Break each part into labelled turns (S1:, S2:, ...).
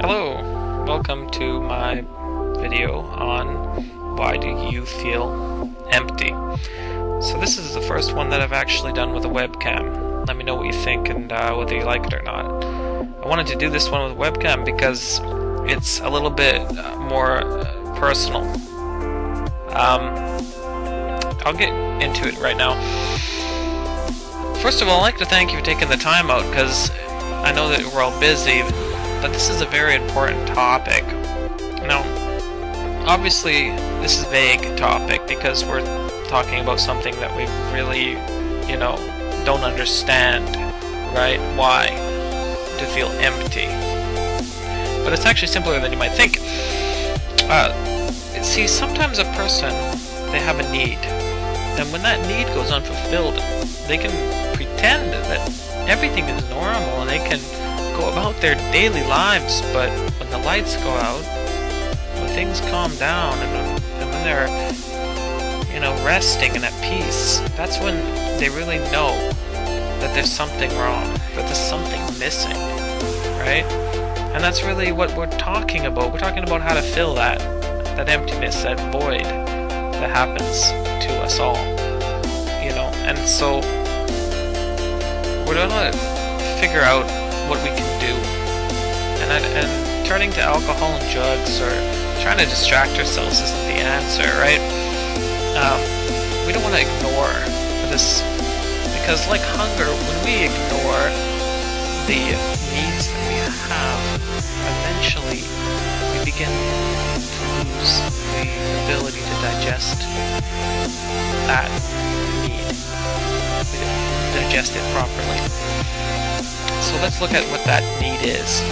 S1: Hello, welcome to my video on why do you feel empty. So this is the first one that I've actually done with a webcam. Let me know what you think and whether you like it or not. I wanted to do this one with a webcam because it's a little bit more personal. I'll get into it right now. First of all, I'd like to thank you for taking the time out, because I know that we're all busy, but this is a very important topic. Now, obviously, this is a vague topic because we're talking about something that we really, don't understand, right? Why to feel empty. But it's actually simpler than you might think. See, sometimes a person, they have a need, and when that need goes unfulfilled, they can pretend that everything is normal and they can go about their daily lives, but when the lights go out, when things calm down, and when they're, resting and at peace, that's when they really know that there's something wrong, that there's something missing, right? And that's really what we're talking about. We're talking about how to fill that emptiness, that void that happens to us all, and so we're gonna figure out what we can do, and turning to alcohol and drugs or trying to distract ourselves isn't the answer, right? We don't want to ignore this, because like hunger, when we ignore the needs that we have, eventually we begin to lose the ability to digest that need, digest it properly. So let's look at what that need is.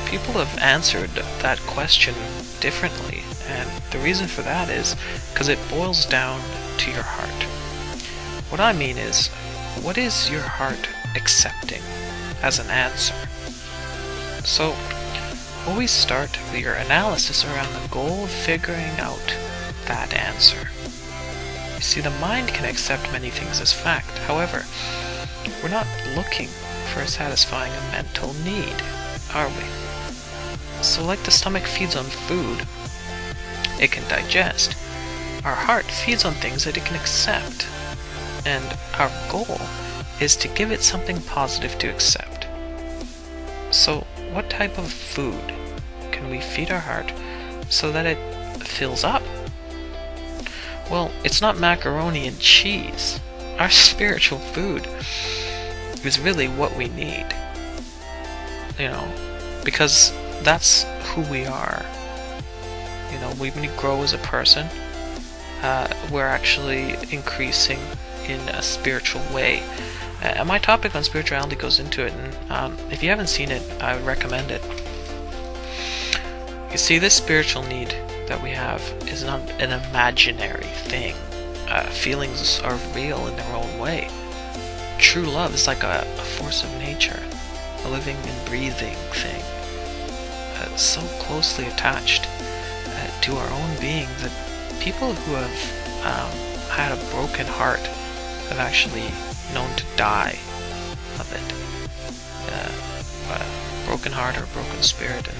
S1: People have answered that question differently, and the reason for that is because it boils down to your heart. What I mean is, what is your heart accepting as an answer? So always start your analysis around the goal of figuring out that answer. You see, the mind can accept many things as fact. However, we're not looking for satisfying a mental need, are we? So like the stomach feeds on food it can digest, our heart feeds on things that it can accept. And our goal is to give it something positive to accept. So what type of food can we feed our heart so that it fills up? Well, it's not macaroni and cheese. Our spiritual food is really what we need, because that's who we are. When we grow as a person, we're actually increasing in a spiritual way. And my topic on spirituality goes into it, and if you haven't seen it, I would recommend it. You see, this spiritual need that we have is not an imaginary thing. Feelings are real in their own way. True love is like a force of nature, a living and breathing thing, so closely attached to our own being that people who have had a broken heart have actually known to die of it. A broken heart or a broken spirit, and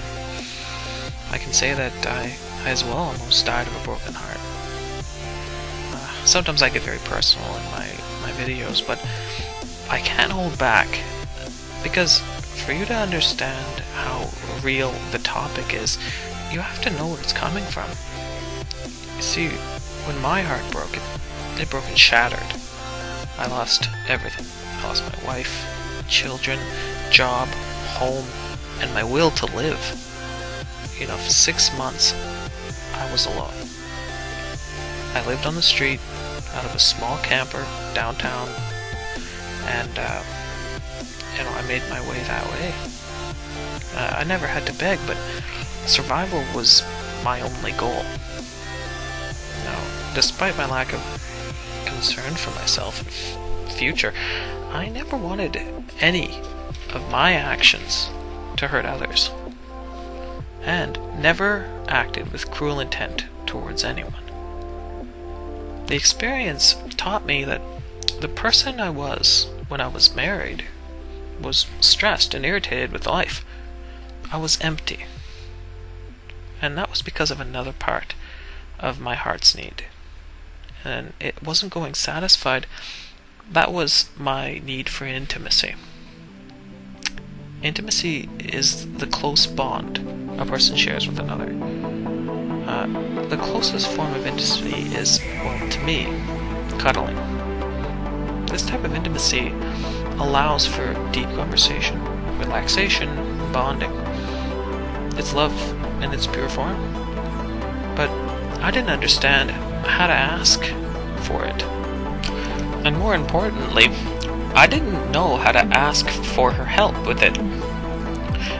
S1: I can say that I as well almost died of a broken heart. Sometimes I get very personal in my videos, but I can't hold back, because for you to understand how real the topic is, you have to know where it's coming from. You see, when my heart broke, it broke and shattered. I lost everything. I lost my wife, children, job, home, and my will to live. For 6 months, I was alone. I lived on the street, out of a small camper, downtown, and I made my way that way. I never had to beg, but survival was my only goal. Despite my lack of concern for myself and future, I never wanted any of my actions to hurt others, and never acted with cruel intent towards anyone. The experience taught me that the person I was when I was married was stressed and irritated with life. I was empty. And that was because of another part of my heart's need. And it wasn't going satisfied. That was my need for intimacy. Intimacy is the close bond a person shares with another. The closest form of intimacy is, well, to me, cuddling. This type of intimacy allows for deep conversation, relaxation, bonding. It's love in its pure form. But I didn't understand how to ask for it. And more importantly, I didn't know how to ask for her help with it.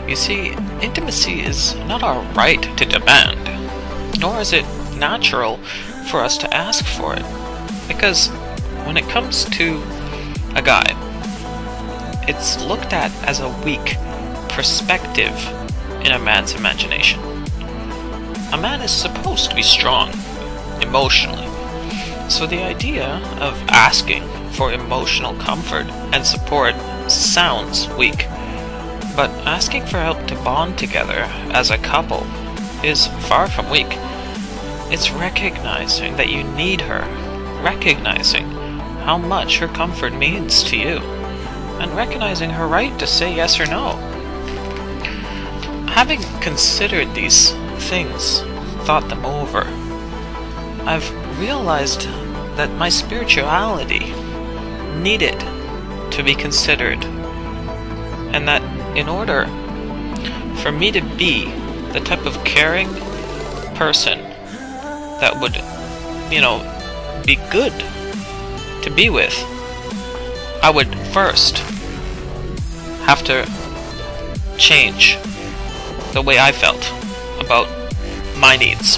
S1: You see, intimacy is not our right to demand, nor is it natural for us to ask for it. Because when it comes to a guy, it's looked at as a weak perspective in a man's imagination. A man is supposed to be strong emotionally, so the idea of asking for emotional comfort and support sounds weak. But asking for help to bond together as a couple is far from weak. It's recognizing that you need her, recognizing how much her comfort means to you, and recognizing her right to say yes or no. Having considered these things, thought them over, I've realized that my spirituality needed to be considered, and that in order for me to be the type of caring person that would, be good to be with, I would first have to change the way I felt about my needs.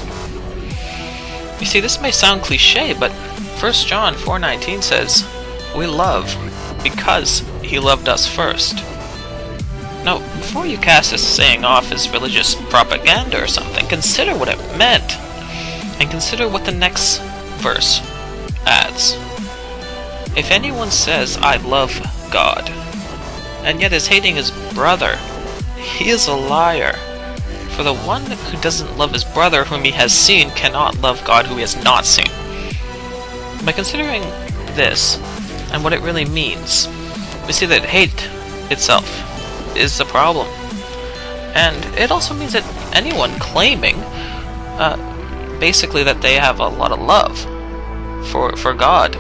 S1: You see, this may sound cliche, but 1 John 4:19 says, "We love because he loved us first." Now, before you cast this saying off as religious propaganda or something, consider what it meant, and consider what the next verse adds. If anyone says, "I love God," and yet is hating his brother, he is a liar. For the one who doesn't love his brother whom he has seen cannot love God who he has not seen. By considering this, and what it really means, we see that hate itself is the problem. And it also means that anyone claiming basically that they have a lot of love for God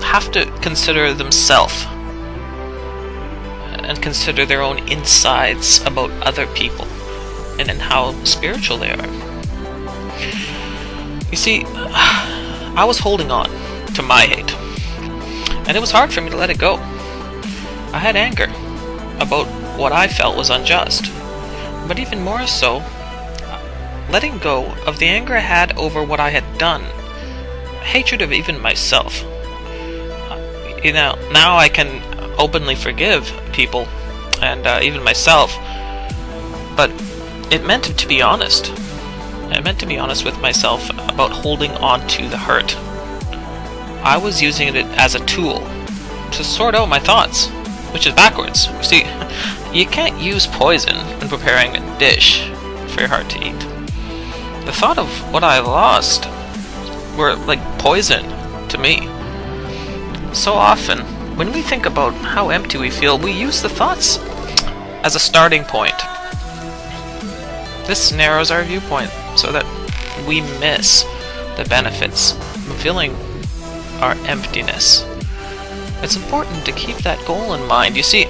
S1: have to consider themselves and consider their own insides about other people and in how spiritual they are. You see, I was holding on to my hate, and it was hard for me to let it go. I had anger about what I felt was unjust, but even more so, letting go of the anger I had over what I had done, hatred of even myself. Now I can openly forgive people, and even myself, but it meant to be honest. It meant to be honest with myself about holding on to the hurt. I was using it as a tool to sort out my thoughts, which is backwards. You see, you can't use poison when preparing a dish for your heart to eat. The thought of what I lost were like poison to me. So often, when we think about how empty we feel, we use the thoughts as a starting point. This narrows our viewpoint so that we miss the benefits of feeling our emptiness. It's important to keep that goal in mind. You see,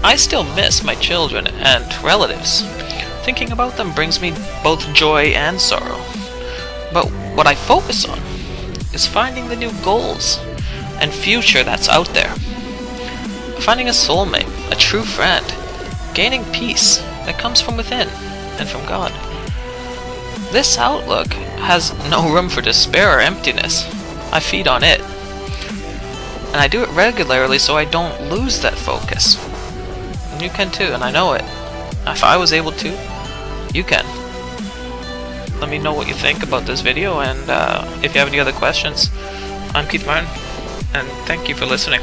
S1: I still miss my children and relatives. Thinking about them brings me both joy and sorrow. But what I focus on is finding the new goals and future that's out there. Finding a soulmate, a true friend, gaining peace that comes from within and from God. This outlook has no room for despair or emptiness. I feed on it. And I do it regularly so I don't lose that focus. And you can too, and I know it. If I was able to, you can. Let me know what you think about this video, and if you have any other questions, I'm Keith Martin, and thank you for listening.